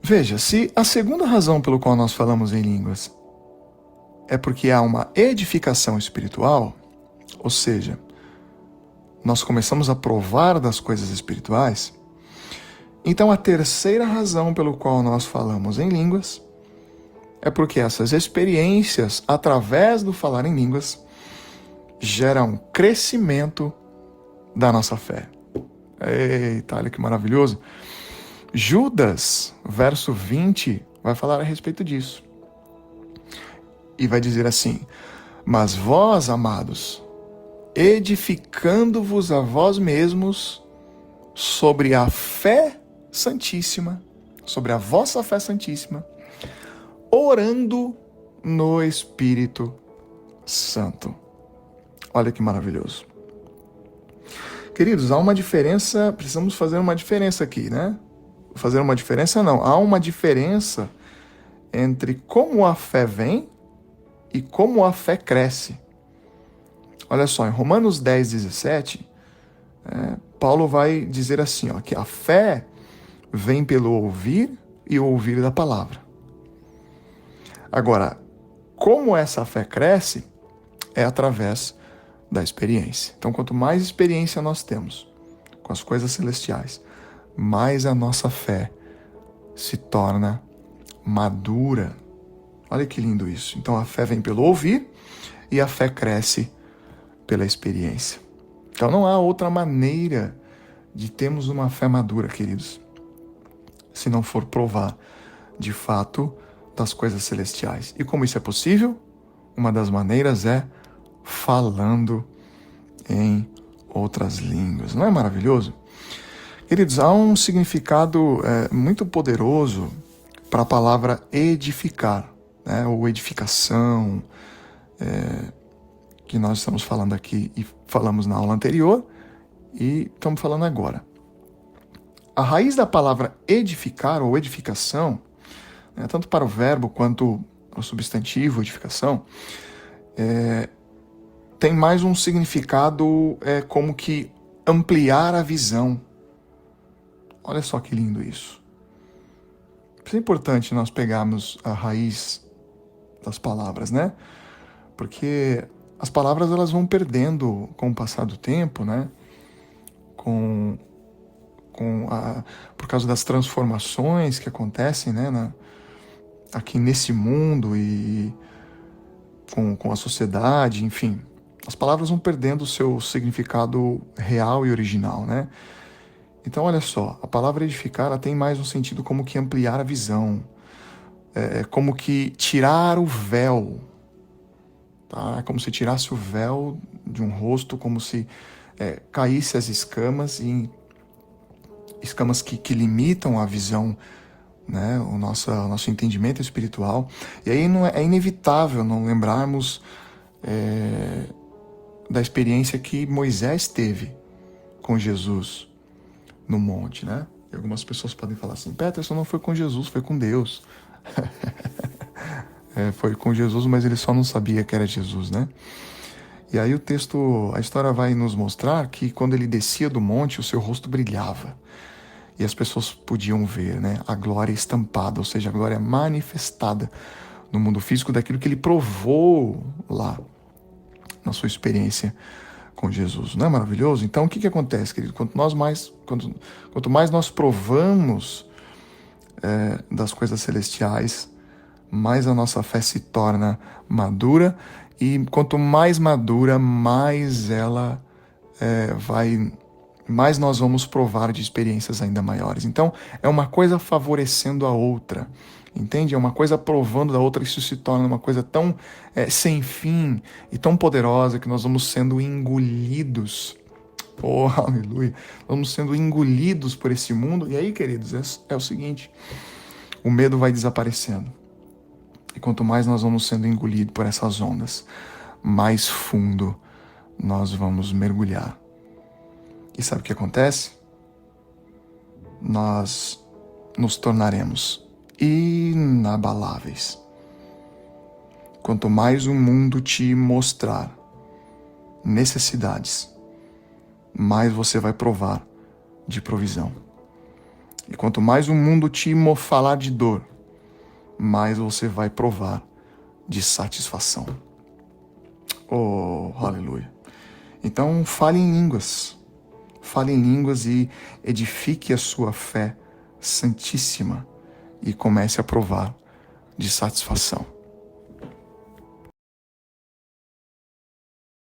Veja, se a segunda razão pelo qual nós falamos em línguas é porque há uma edificação espiritual, ou seja, nós começamos a provar das coisas espirituais, então a terceira razão pelo qual nós falamos em línguas é porque essas experiências, através do falar em línguas, geram um crescimento da nossa fé. Eita, olha que maravilhoso. Judas, verso 20, vai falar a respeito disso. E vai dizer assim: mas vós, amados, edificando-vos a vós mesmos sobre a fé santíssima, sobre a vossa fé santíssima, orando no Espírito Santo. Olha que maravilhoso. Queridos, há uma diferença, precisamos fazer uma diferença aqui, né? Fazer uma diferença não, há uma diferença entre como a fé vem e como a fé cresce. Olha só, em Romanos 10, 17, Paulo vai dizer assim, ó, que a fé vem pelo ouvir e o ouvir da palavra. Agora, como essa fé cresce é através da experiência. Então, quanto mais experiência nós temos com as coisas celestiais, mais a nossa fé se torna madura. Olha que lindo isso. Então, a fé vem pelo ouvir e a fé cresce pela experiência. Então, não há outra maneira de termos uma fé madura, queridos, se não for provar, de fato, das coisas celestiais. E como isso é possível? Uma das maneiras é falando em outras línguas. Não é maravilhoso? Queridos, há um significado muito poderoso para a palavra edificar, né? Ou edificação, que nós estamos falando aqui e falamos na aula anterior e estamos falando agora. A raiz da palavra edificar ou edificação, tanto para o verbo quanto o substantivo edificação, tem mais um significado como que ampliar a visão. Olha só que lindo isso. É importante nós pegarmos a raiz das palavras, né? Porque as palavras elas vão perdendo com o passar do tempo, né? Por causa das transformações que acontecem, né? Aqui nesse mundo e com a sociedade, enfim. As palavras vão perdendo o seu significado real e original, né? Então, olha só, a palavra edificar ela tem mais um sentido como que ampliar a visão, como que tirar o véu, tá? Como se tirasse o véu de um rosto, como se caísse as escamas, e escamas que limitam a visão, né? O nosso entendimento espiritual. E aí é inevitável não lembrarmos da experiência que Moisés teve com Jesus no monte, né? E algumas pessoas podem falar assim: Peterson, não foi com Jesus, foi com Deus. Foi com Jesus, mas ele só não sabia que era Jesus, né? E aí a história vai nos mostrar que quando ele descia do monte, o seu rosto brilhava. E as pessoas podiam ver, né? A glória estampada, ou seja, a glória manifestada no mundo físico daquilo que ele provou lá na sua experiência com Jesus. Não é maravilhoso? Então, o que acontece, querido? Quanto mais nós provamos das coisas celestiais, mais a nossa fé se torna madura, e quanto mais madura, mais ela mais nós vamos provar de experiências ainda maiores. Então, é uma coisa favorecendo a outra, entende? É uma coisa provando da outra, isso se torna uma coisa tão sem fim e tão poderosa que nós vamos sendo engolidos. Oh, aleluia! Vamos sendo engolidos por esse mundo. E aí, queridos, é o seguinte: o medo vai desaparecendo. E quanto mais nós vamos sendo engolidos por essas ondas, mais fundo nós vamos mergulhar. E sabe o que acontece? Nós nos tornaremos inabaláveis. Quanto mais o mundo te mostrar necessidades, mais você vai provar de provisão. E quanto mais o mundo te falar de dor, mais você vai provar de satisfação. Oh, aleluia. Então, fale em línguas. Fale em línguas e edifique a sua fé santíssima e comece a provar de satisfação.